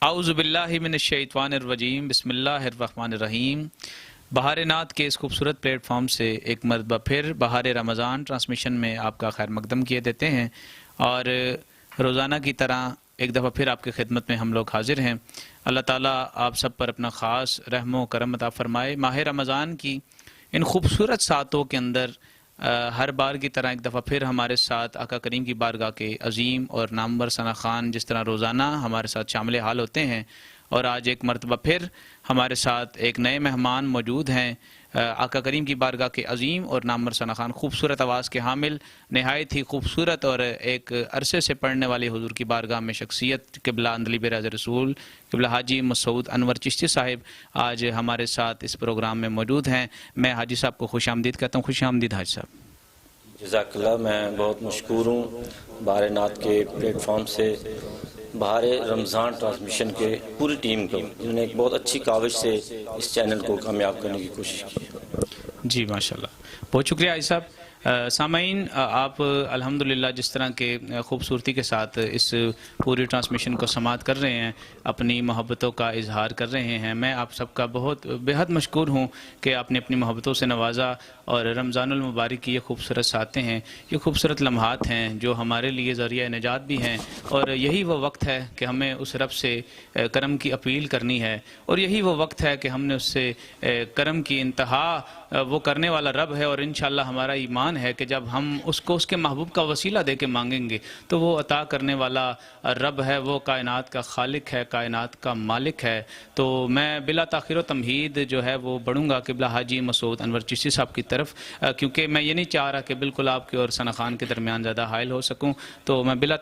اعوذ باللہ من الشیطان الرجیم، بسم اللہ الرحمن الرحیم۔ بہار نعت کے اس خوبصورت پلیٹ فارم سے ایک مرتبہ پھر بہار رمضان ٹرانسمیشن میں آپ کا خیر مقدم کیے دیتے ہیں، اور روزانہ کی طرح ایک دفعہ پھر آپ کی خدمت میں ہم لوگ حاضر ہیں۔ اللہ تعالیٰ آپ سب پر اپنا خاص رحم و کرم عطا فرمائے۔ ماہ رمضان کی ان خوبصورت ساعتوں کے اندر ہر بار کی طرح ایک دفعہ پھر ہمارے ساتھ آقا کریم کی بارگاہ کے عظیم اور نامور ثنا خوان جس طرح روزانہ ہمارے ساتھ شامل حال ہوتے ہیں، اور آج ایک مرتبہ پھر ہمارے ساتھ ایک نئے مہمان موجود ہیں، آقا کریم کی بارگاہ کے عظیم اور نامور ثنا خوان، خوبصورت آواز کے حامل، نہایت ہی خوبصورت اور ایک عرصے سے پڑھنے والے حضور کی بارگاہ میں شخصیت قبلہ اندلی براز رسول قبلہ حاجی مسعود انور چشتی صاحب آج ہمارے ساتھ اس پروگرام میں موجود ہیں۔ میں حاجی صاحب کو خوش آمدید کہتا ہوں۔ خوش آمدید حاجی صاحب۔ جزاک اللہ، میں بہت مشکور ہوں بہار نعت کے پلیٹ فارم سے بہار رمضان ٹرانسمیشن کے پوری ٹیم کو، جنہوں نے ایک بہت اچھی کاوش سے اس چینل کو کامیاب کرنے کی کوشش کی۔ جی ماشاءاللہ، بہت شکریہ عائشہ صاحب۔ سامعین، آپ الحمدللہ جس طرح کے خوبصورتی کے ساتھ اس پوری ٹرانسمیشن کو سماعت کر رہے ہیں، اپنی محبتوں کا اظہار کر رہے ہیں، میں آپ سب کا بہت بہت مشکور ہوں کہ آپ نے اپنی محبتوں سے نوازا، اور رمضان المبارک کی یہ خوبصورت ساعتیں ہیں، یہ خوبصورت لمحات ہیں جو ہمارے لیے ذریعہ نجات بھی ہیں، اور یہی وہ وقت ہے کہ ہمیں اس رب سے کرم کی اپیل کرنی ہے، اور یہی وہ وقت ہے کہ ہم نے اس سے کرم کی انتہا، وہ کرنے والا رب ہے، اور انشاءاللہ ہمارا ایمان ہے کہ جب ہم اس کو اس کے محبوب کا وسیلہ دے کے مانگیں گے تو وہ عطا کرنے والا رب ہے، وہ کائنات کا خالق ہے، کائنات کا مالک ہے۔ تو میں بلا تاخیر و تمہید جو ہے وہ بڑھوں گا قبلہ حاجی مسعود انور چشتی صاحب کی طرف، کیونکہ میں یہ نہیں چاہ رہا کہ بالکل آپ کے اور ثنا خوان کے درمیان زیادہ حائل ہو سکوں، تو میں بلا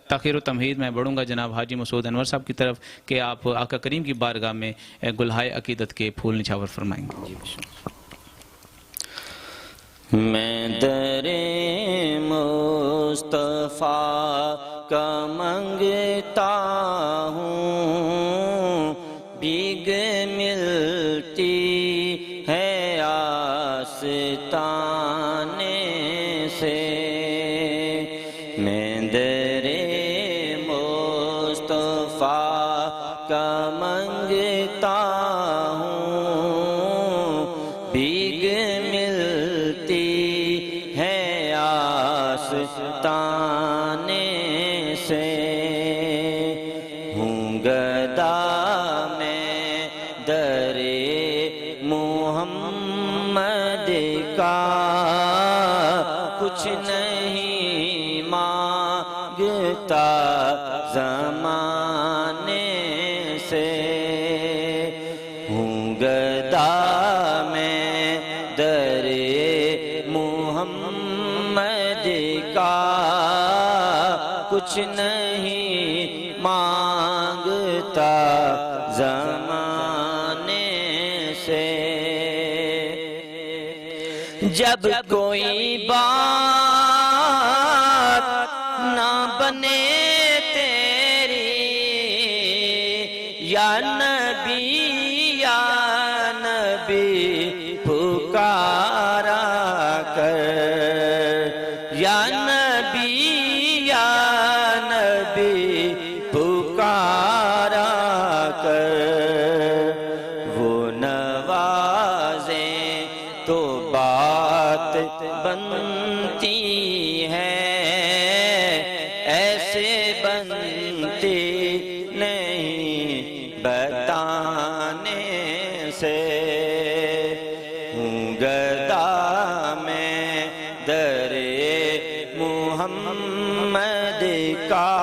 تاخیر و تمہید میں بڑھوں گا جناب حاجی مسعود انور صاحب کی طرف کہ آپ آقا کریم کی بارگاہ میں گلہائے عقیدت کے پھول نچھاور فرمائیں گے۔ میں در مصطفیٰ کا منگتا ہوں، بھیگ ملتی ہے آستانے سے، میں در مصطفیٰ کا منگتا ہوں، بھیگ ملتی ہے آستانے سے، ہوں گدا میں در محمد کا، کچھ نہیں مانگتا زمانے سے، ہوں گدا میں در محمد کا، کچھ نہیں مانگتا زمانے سے، جب کوئی بات نہ بنے تیری یا نبی پکارا کر، یا نبی پکارا کر، وہ نوازیں تو بات بنتی ہے، ایسے بنتی نہیں بتانے سے، ہوں گدا میں در محمد کا،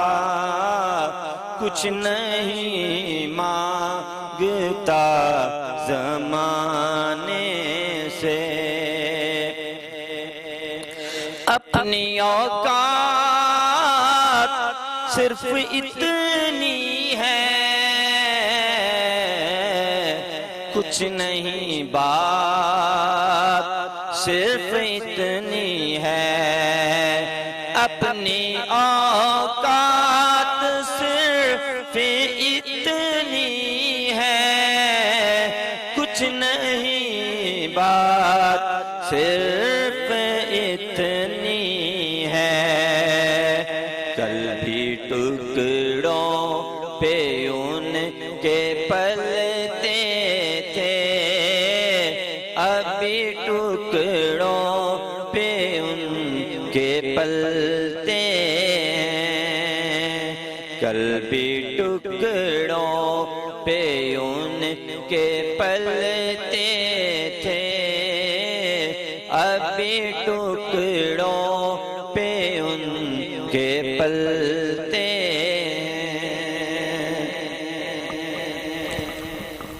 کچھ نہیں مانگتا زمانے سے، اپنی اوقات صرف اتنی ہے، کچھ نہیں بات صرف اتنی ہے، اپنی اوقات صرف اتنی ہے، کچھ نہیں بات صرف اتنی ہے، کل بھی ٹکڑوں پہ ان کے پلتے تھے، ابھی ٹکڑوں پہ ان کے پلتے ہیں، کل بھی ٹکڑوں پہ ان کے پلتے تھے، ابھی ٹکڑوں پہ ان کے پلتے ہیں۔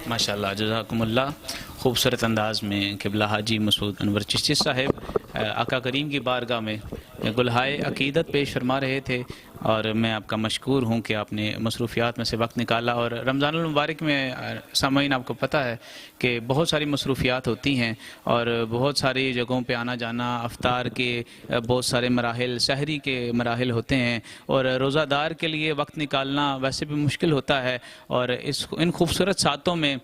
ماشاءاللہ، جزاکم اللہ۔ خوبصورت انداز میں قبلہ حاجی مسعود انور چشتی صاحب آقا کریم کی بارگاہ میں گلہائے عقیدت پیش فرما رہے تھے، اور میں آپ کا مشکور ہوں کہ آپ نے مصروفیات میں سے وقت نکالا۔ اور رمضان المبارک میں سامعین آپ کو پتہ ہے کہ بہت ساری مصروفیات ہوتی ہیں، اور بہت ساری جگہوں پہ آنا جانا، افطار کے بہت سارے مراحل، سحری کے مراحل ہوتے ہیں، اور روزہ دار کے لیے وقت نکالنا ویسے بھی مشکل ہوتا ہے۔ اور ان خوبصورت ساتوں میں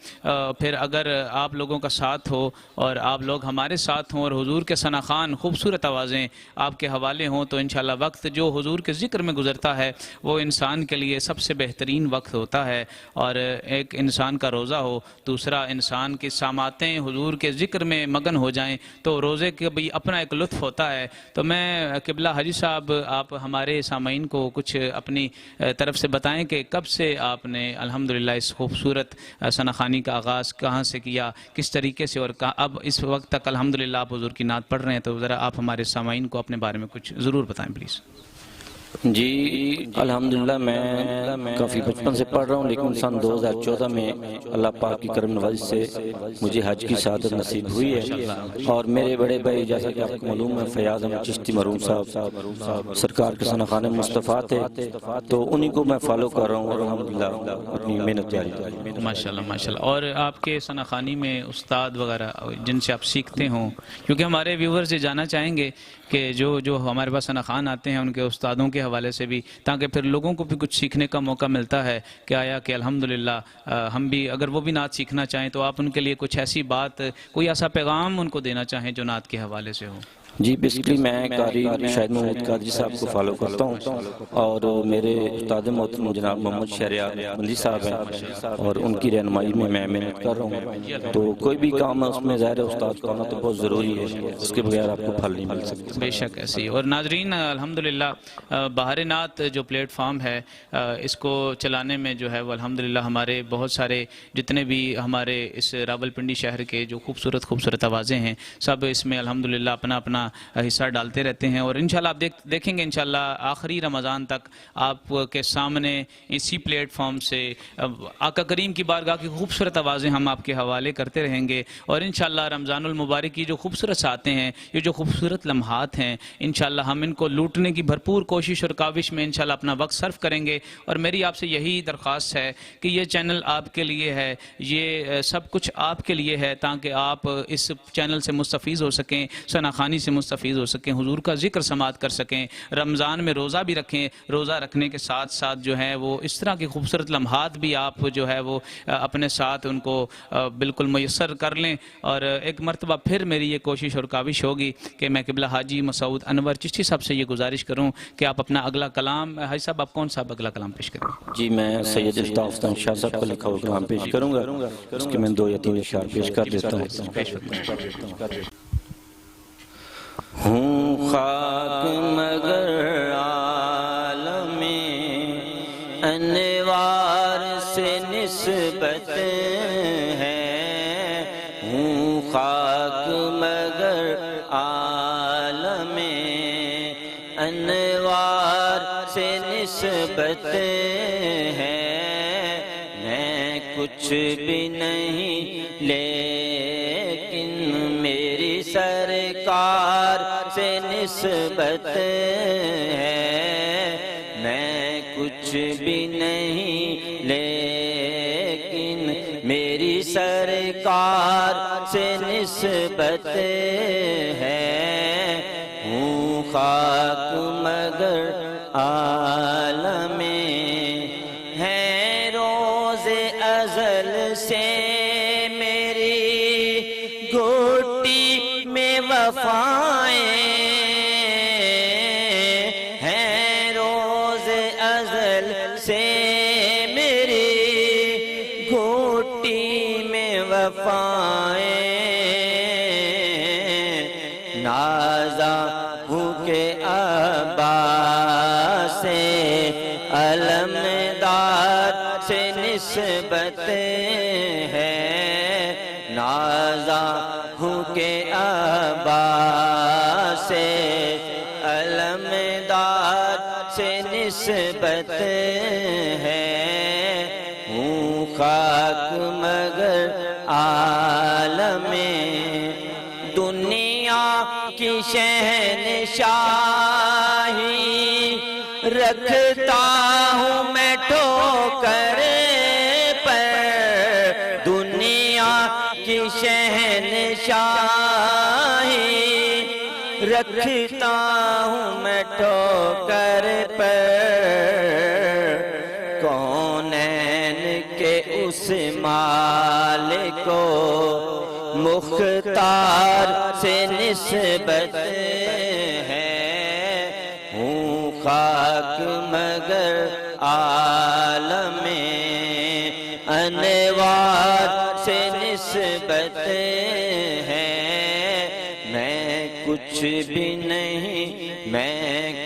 پھر اگر آپ لوگوں کا ساتھ ہو اور آپ لوگ ہمارے ساتھ ہوں، اور حضور کے ثناخوان خوبصورت آوازیں آپ کے حوالے ہوں، تو انشاءاللہ وقت جو حضور کے ذکر میں گزرتا ہے وہ انسان کے لیے سب سے بہترین وقت ہوتا ہے۔ اور ایک انسان کا روزہ ہو، دوسرا انسان کی سامعتیں حضور کے ذکر میں مگن ہو جائیں، تو روزے کا بھی اپنا ایک لطف ہوتا ہے۔ تو میں قبلہ حاجی صاحب، آپ ہمارے سامعین کو کچھ اپنی طرف سے بتائیں کہ کب سے آپ نے الحمدللہ اس خوبصورت ثناخوانی کا آغاز کہاں سے کیا، کس طریقے سے، اور اب اس وقت تک الحمدللہ آپ حضور کی نعت پڑھ رہے ہیں، تو ذرا آپ ہمارے سامعین کو اپنے بارے میں کچھ ضرور بتائیں پلیز۔ جی الحمدللہ میں کافی بچپن سے پڑھ رہا ہوں، لیکن سن 2014 میں اللہ پاک کی کرم نوازی سے مجھے حج کی سعادت نصیب ہوئی ہے، اور میرے بڑے بھائی جیسا کہ آپ کو معلوم ہے فیاض احمد چشتی مرحوم صاحب سرکار کے ثناخوان مصطفیٰ تھے، تو انہی کو میں فالو کر رہا ہوں، اور الحمدللہ اپنی محنت جاری کر رہا ہوں۔ ماشاءاللہ ماشاءاللہ۔ اور آپ کے ثناخوانی میں استاد وغیرہ جن سے آپ سیکھتے ہوں، کیونکہ ہمارے ویورز یہ جاننا چاہیں گے کہ جو ہمارے پاس ثناخوان آتے ہیں ان کے استادوں کے حوالے سے بھی، تاکہ پھر لوگوں کو بھی کچھ سیکھنے کا موقع ملتا ہے کہ آیا کہ الحمدللہ ہم بھی اگر وہ بھی نعت سیکھنا چاہیں تو آپ ان کے لیے کچھ ایسی بات، کوئی ایسا پیغام ان کو دینا چاہیں جو نعت کے حوالے سے ہو۔ جی بیسکلی میں قاری شاہد محمود قادری صاحب کو فالو کرتا ہوں، اور میرے استاد محترم جناب محمد شہریار بندی صاحب ہیں، اور ان کی رہنمائی میں محنت کر رہا ہوں۔ تو کوئی بھی کام ہے اس میں ظاہر ہے استاد کا ہونا تو بہت ضروری ہے، اس کے بغیر آپ کو پھل نہیں مل سکتا۔ بے شک ایسی۔ اور ناظرین الحمدللہ بہار نعت جو پلیٹ فارم ہے، اس کو چلانے میں جو ہے وہ الحمدللہ ہمارے بہت سارے جتنے بھی ہمارے اس راولپنڈی شہر کے جو خوبصورت آوازیں ہیں، سب اس میں الحمدللہ اپنا حصہ ڈالتے رہتے ہیں، اور انشاءاللہ آپ دیکھیں گے انشاءاللہ آخری رمضان تک آپ کے سامنے اسی پلیٹ فارم سے آقا کریم کی بارگاہ کی خوبصورت آوازیں ہم آپ کے حوالے کرتے رہیں گے، اور انشاءاللہ رمضان المبارک کی جو خوبصورت ساعتیں ہیں، یہ جو خوبصورت لمحات ہیں، انشاءاللہ ہم ان کو لوٹنے کی بھرپور کوشش اور کاوش میں انشاءاللہ اپنا وقت صرف کریں گے۔ اور میری آپ سے یہی درخواست ہے کہ یہ چینل آپ کے لیے ہے، یہ سب کچھ آپ کے لیے ہے، تاکہ آپ اس چینل سے مستفیض ہو سکیں، ثناخوانی سے مستفیض ہو سکیں، حضور کا ذکر سماعت کر سکیں، رمضان میں روزہ بھی رکھیں، روزہ رکھنے کے ساتھ ساتھ جو ہے وہ اس طرح کی خوبصورت لمحات بھی آپ جو ہے وہ اپنے ساتھ ان کو بالکل میسر کر لیں۔ اور ایک مرتبہ پھر میری یہ کوشش اور کاوش ہوگی کہ میں قبلہ حاجی مسعود انور چشتی صاحب سے یہ گزارش کروں کہ آپ اپنا اگلا کلام، حاجی صاحب آپ کون سا اگلا کلام پیش کریں؟ جی میں سید الطاف شاہ صاحب کا لکھا ہوا کلام پیش کروں گا، اس کے میں 2 یا 3 اشعار پیش کر دیتا ہوں۔ ہوں خاک مگر عالم انوار سے نسبت ہے، ہوں خاک مگر عالم انوار سے نسبت ہے، میں کچھ بھی نہیں لیکن میری سرکار سے نسبت ہے، میں کچھ بھی نہیں لیکن میری سرکار سے نسبت ہے، ہوں خاک مگر عالم ہے، روز ازل سے میری گھٹی میں وفائیں ہیں، روز ازل سے وفائیں نازا ہوں کہ عباس سے علمدار سے نسبت ہے نازا ہوں کہ عباس سے علمدار سے نسبت ہے ہوں خاک مگر عالم دنیا کی شہنشاہی رکھتا ہوں میں ٹھوکر پر دنیا کی شہنشاہی رکھتا ہوں میں ٹھوکر پر کونین کے اس مالک کو مختار سے نسبت ہے ہوں خاک مگر عالم انوار سے نسبت ہے میں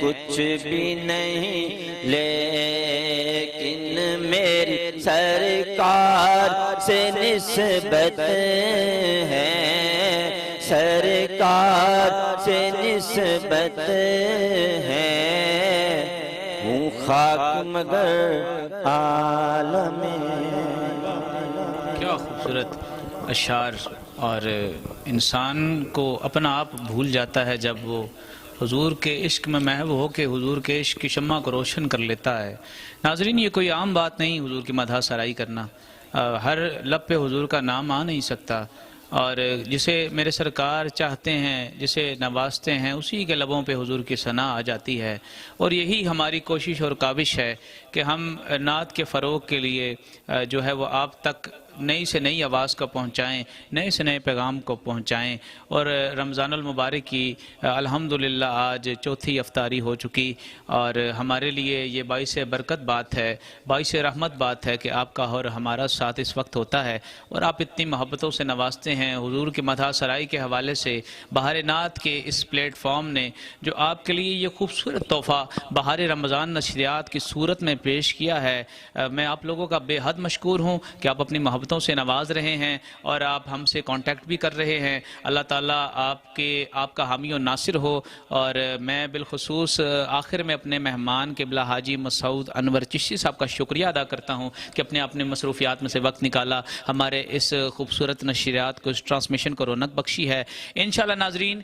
کچھ بھی نہیں لیکن میری سرکار سے نسبت ہے سرکار سے نسبت ہے ہوں خاک مگر عالم کیا خوبصورت اشعار اور انسان کو اپنا آپ بھول جاتا ہے جب وہ حضور کے عشق میں محو ہو کے حضور کے عشق کی شمع کو روشن کر لیتا ہے ناظرین یہ کوئی عام بات نہیں حضور کی مدح سرائی کرنا ہر لب پہ حضور کا نام آ نہیں سکتا اور جسے میرے سرکار چاہتے ہیں جسے نوازتے ہیں اسی کے لبوں پہ حضور کی ثنا آ جاتی ہے اور یہی ہماری کوشش اور کاوش ہے کہ ہم نعت کے فروغ کے لیے جو ہے وہ آپ تک نئی سے نئی آواز کو پہنچائیں نئے سے نئے پیغام کو پہنچائیں اور رمضان المبارک کی الحمدللہ آج چوتھی افطاری ہو چکی اور ہمارے لیے یہ باعث برکت بات ہے باعث رحمت بات ہے کہ آپ کا اور ہمارا ساتھ اس وقت ہوتا ہے اور آپ اتنی محبتوں سے نوازتے ہیں حضور کی مدح سرائی کے حوالے سے بہار نعت کے اس پلیٹ فارم نے جو آپ کے لیے یہ خوبصورت تحفہ بہار رمضان نشریات کی صورت میں پیش کیا ہے میں آپ لوگوں کا بے حد مشکور ہوں کہ آپ اپنی محبتوں سے نواز رہے ہیں اور آپ ہم سے کانٹیکٹ بھی کر رہے ہیں اللہ تعالیٰ آپ کا حامی و ناصر ہو اور میں بالخصوص آخر میں اپنے مہمان قبلہ حاجی مسعود انور چشتی صاحب کا شکریہ ادا کرتا ہوں کہ اپنے مصروفیات میں سے وقت نکالا ہمارے اس خوبصورت نشریات کو اس ٹرانسمیشن کو رونق بخشی ہے انشاءاللہ ناظرین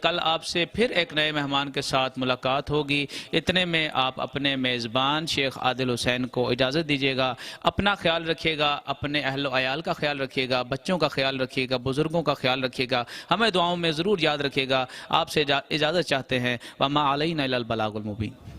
کل آپ سے پھر ایک نئے مہمان کے ساتھ ملاقات ہوگی اتنے میں آپ اپنے میزبان شیخ عادل حسین کو اجازت دیجیے گا اپنا خیال رکھیے گا اپنے اہل و عیال کا خیال رکھیے گا بچوں کا خیال رکھیے گا بزرگوں کا خیال رکھیے گا ہمیں دعاؤں میں ضرور یاد رکھیے گا آپ سے اجازت چاہتے ہیں وَمَا عَلَيْنَا إِلَّا الْبَلَاغُ الْمُبِينُ